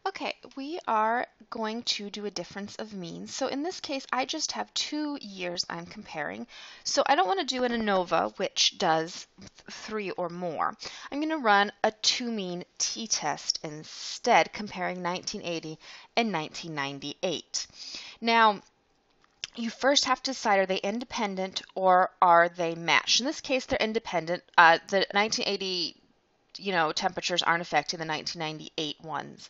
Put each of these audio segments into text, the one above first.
Okay, we are going to do a difference of means. So in this case, I just have 2 years I'm comparing. So I don't want to do an ANOVA, which does 3 or more. I'm going to run a 2-mean t-test instead, comparing 1980 and 1998. Now, you first have to decide, are they independent or are they matched? In this case, they're independent. The 1980 temperatures aren't affecting the 1998 ones.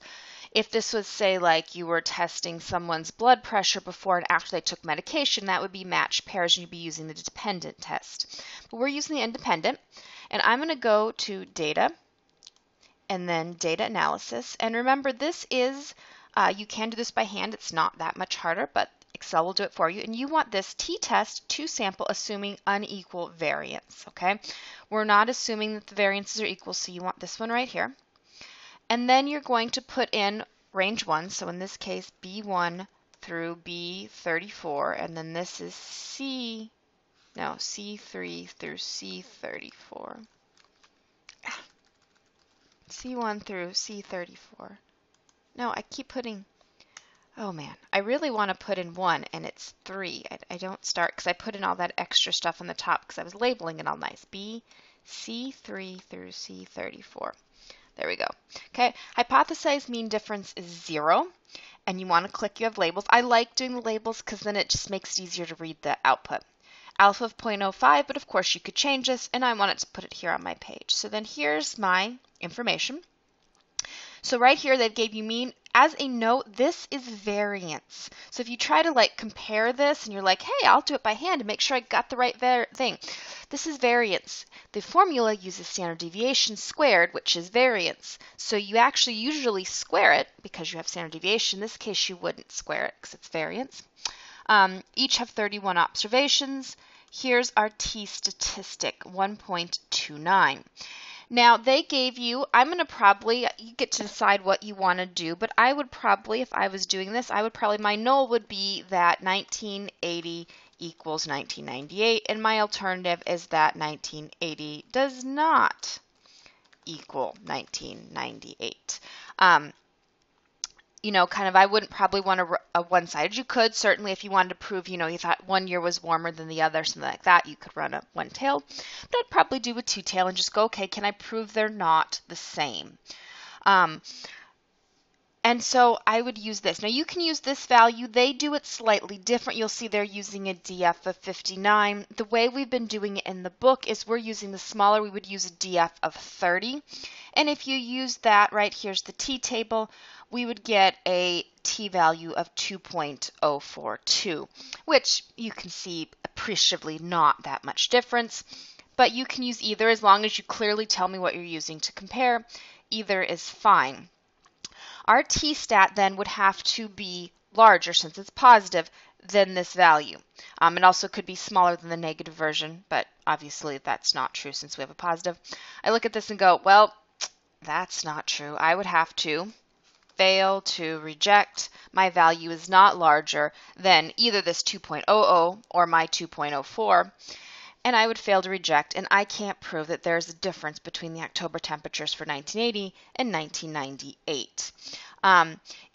If this was, say, like you were testing someone's blood pressure before and after they took medication, that would be matched pairs and you'd be using the dependent test. But we're using the independent, and I'm going to go to data and then data analysis. And remember, this is, you can do this by hand. It's not that much harder, but Excel will do it for you. And you want this t-test to sample assuming unequal variance, okay? We're not assuming that the variances are equal, so you want this one right here. And then you're going to put in range 1, so in this case B1 through B34, and then this is C3 through C34. C1 through C34. No, I keep putting, oh man, I really want to put in 1 and it's 3. I don't start because I put in all that extra stuff on the top because I was labeling it all nice. B, C3 through C34. There we go. Okay, hypothesized mean difference is 0, and you want to click you have labels. I like doing the labels because then it just makes it easier to read the output. Alpha of 0.05, but of course you could change this, and I wanted to put it here on my page. So then here's my information. So right here they gave you mean. As a note, this is variance. So if you try to like compare this and you're like, hey, I'll do it by hand to make sure I got the right thing. This is variance. The formula uses standard deviation squared, which is variance. So you actually usually square it because you have standard deviation. In this case, you wouldn't square it because it's variance. Each have 31 observations. Here's our t statistic, 1.29. Now they gave you, I'm going to probably, you get to decide what you want to do, but I would probably, if I was doing this, my null would be that 1980 equals 1998, and my alternative is that 1980 does not equal 1998. I wouldn't probably want a one-sided. You could, certainly, if you wanted to prove, you thought one year was warmer than the other, something like that, you could run a one-tailed. But I'd probably do a two-tail and just go, okay, can I prove they're not the same? And so I would use this. Now you can use this value. They do it slightly different. You'll see they're using a DF of 59. The way we've been doing it in the book is we're using the smaller. We would use a DF of 30. And if you use that, right here's the t table, we would get a t value of 2.042, which you can see appreciably not that much difference. But you can use either as long as you clearly tell me what you're using to compare. Either is fine. Our t-stat then would have to be larger, since it's positive, than this value. It also could be smaller than the negative version, but obviously that's not true since we have a positive. I look at this and go, well, that's not true. I would have to fail to reject. My value is not larger than either this 2.00 or my 2.04. And I would fail to reject, and I can't prove that there's a difference between the October temperatures for 1980 and 1998.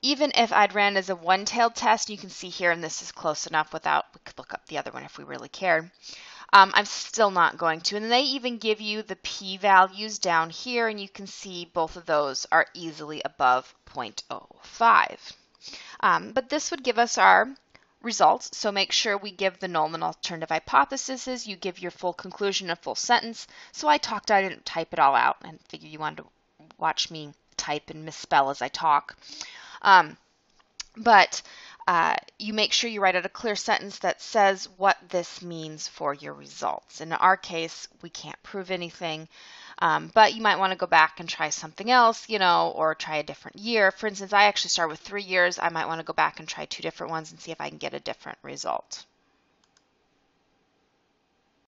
Even if I'd ran as a one-tailed test, you can see here, and this is close enough without, we could look up the other one if we really cared. I'm still not going to. And they even give you the p-values down here, and you can see both of those are easily above 0.05. But this would give us our results, so make sure we give the null and alternative hypotheses. You give your full conclusion, a full sentence. So I didn't type it all out, and figured you wanted to watch me type and misspell as I talk. But you make sure you write out a clear sentence that says what this means for your results. In our case, we can't prove anything. But you might want to go back and try something else, or try a different year. For instance, I actually start with 3 years. I might want to go back and try 2 different ones and see if I can get a different result.